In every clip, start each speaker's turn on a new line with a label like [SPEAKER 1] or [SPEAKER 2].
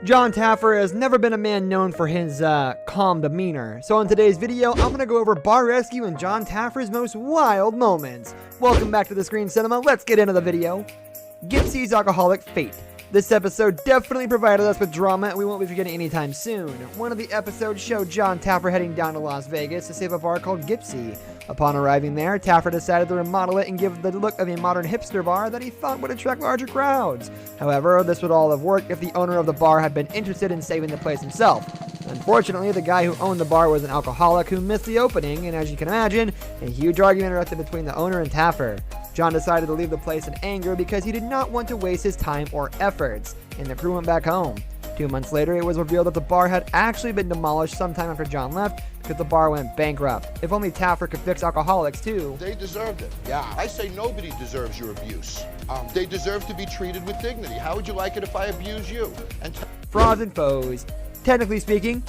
[SPEAKER 1] Jon Taffer has never been a man known for his calm demeanor, so in today's video, I'm going to go over bar rescue and Jon Taffer's most wild moments. Welcome back to the Screen Cinema, let's get into the video. Gypsy's alcoholic fate. This episode definitely provided us with drama and we won't be forgetting anytime soon. One of the episodes showed Jon Taffer heading down to Las Vegas to save a bar called Gypsy. Upon arriving there, Taffer decided to remodel it and give the look of a modern hipster bar that he thought would attract larger crowds. However, this would all have worked if the owner of the bar had been interested in saving the place himself. Unfortunately, the guy who owned the bar was an alcoholic who missed the opening, and as you can imagine, a huge argument erupted between the owner and Taffer. Jon decided to leave the place in anger because he did not want to waste his time or efforts, and the crew went back home. 2 months later, it was revealed that the bar had actually been demolished sometime after Jon left because the bar went bankrupt. If only Taffer could fix alcoholics too.
[SPEAKER 2] They deserved it. Yeah. I say nobody deserves your abuse. They deserve to be treated with dignity. How would you like it if I abuse you? And
[SPEAKER 1] frauds and foes. Technically speaking,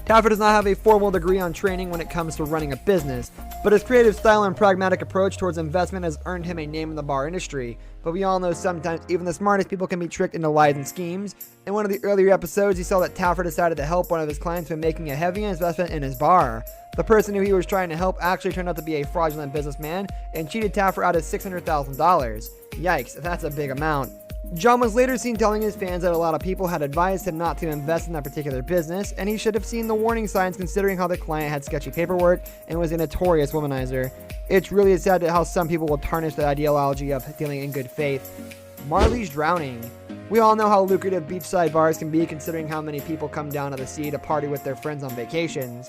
[SPEAKER 1] Taffer does not have a formal degree on training when it comes to running a business, but his creative style and pragmatic approach towards investment has earned him a name in the bar industry. But we all know sometimes even the smartest people can be tricked into lies and schemes. In one of the earlier episodes, he saw that Taffer decided to help one of his clients by making a heavy investment in his bar. The person who he was trying to help actually turned out to be a fraudulent businessman and cheated Taffer out of $600,000. Yikes, that's a big amount. Jon was later seen telling his fans that a lot of people had advised him not to invest in that particular business, and he should have seen the warning signs considering how the client had sketchy paperwork and was a notorious womanizer. It's really sad how some people will tarnish the ideology of dealing in good faith. Marley's drowning. We all know how lucrative beachside bars can be considering how many people come down to the sea to party with their friends on vacations.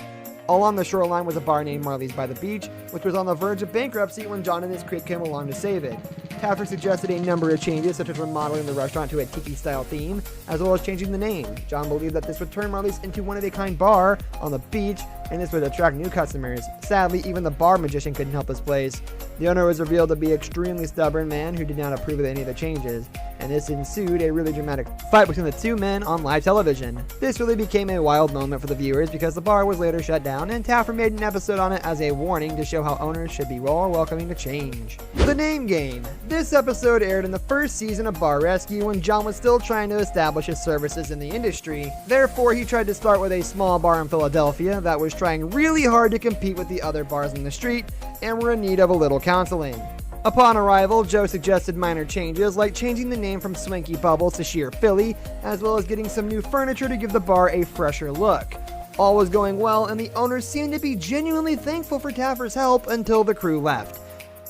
[SPEAKER 1] Along the shoreline was a bar named Marley's by the Beach, which was on the verge of bankruptcy when Jon and his crew came along to save it. Taffer suggested a number of changes, such as remodeling the restaurant to a tiki-style theme, as well as changing the name. Jon believed that this would turn Marley's into one-of-a-kind bar on the beach, and this would attract new customers. Sadly, even the bar magician couldn't help this place. The owner was revealed to be an extremely stubborn man who did not approve of any of the changes, and this ensued a really dramatic fight between the two men on live television. This really became a wild moment for the viewers because the bar was later shut down, and Taffer made an episode on it as a warning to show how owners should be more welcoming to change. The name game. This episode aired in the first season of Bar Rescue when Jon was still trying to establish his services in the industry. Therefore, he tried to start with a small bar in Philadelphia that was trying really hard to compete with the other bars in the street and were in need of a little counseling. Upon arrival, Joe suggested minor changes like changing the name from Swanky Bubbles to Sheer Philly, as well as getting some new furniture to give the bar a fresher look. All was going well, and the owners seemed to be genuinely thankful for Taffer's help until the crew left.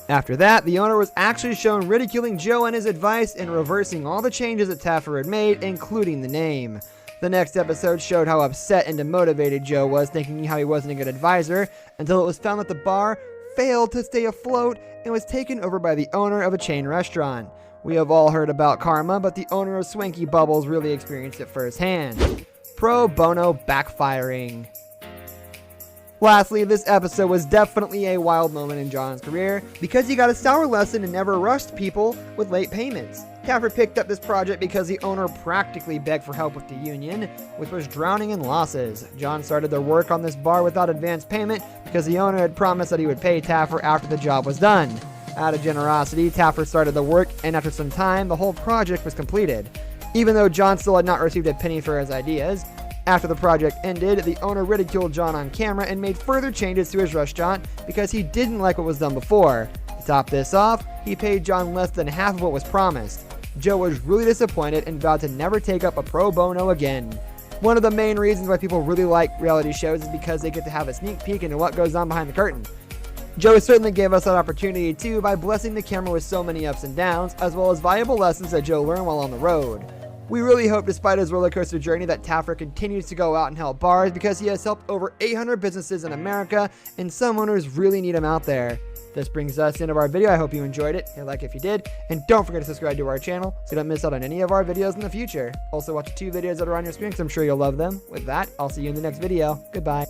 [SPEAKER 1] After that, the owner was actually shown ridiculing Joe and his advice and reversing all the changes that Taffer had made, including the name. The next episode showed how upset and demotivated Joe was, thinking how he wasn't a good advisor, until it was found that the bar failed to stay afloat and was taken over by the owner of a chain restaurant. We have all heard about karma, but the owner of Swanky Bubbles really experienced it firsthand. Pro bono backfiring. Lastly, this episode was definitely a wild moment in Jon's career because he got a sour lesson and never rushed people with late payments. Taffer picked up this project because the owner practically begged for help with the union, which was drowning in losses. Jon started their work on this bar without advance payment because the owner had promised that he would pay Taffer after the job was done. Out of generosity, Taffer started the work, and after some time, the whole project was completed. Even though Jon still had not received a penny for his ideas, after the project ended, the owner ridiculed Jon on camera and made further changes to his restaurant because he didn't like what was done before. To top this off, he paid Jon less than half of what was promised. Joe was really disappointed and vowed to never take up a pro bono again. One of the main reasons why people really like reality shows is because they get to have a sneak peek into what goes on behind the curtain. Joe certainly gave us that opportunity too by blessing the camera with so many ups and downs, as well as valuable lessons that Joe learned while on the road. We really hope, despite his roller coaster journey, that Taffer continues to go out and help bars because he has helped over 800 businesses in America, and some owners really need him out there. This brings us to the end of our video. I hope you enjoyed it. Hit like if you did, and don't forget to subscribe to our channel so you don't miss out on any of our videos in the future. Also, watch the 2 videos that are on your screen because I'm sure you'll love them. With that, I'll see you in the next video. Goodbye.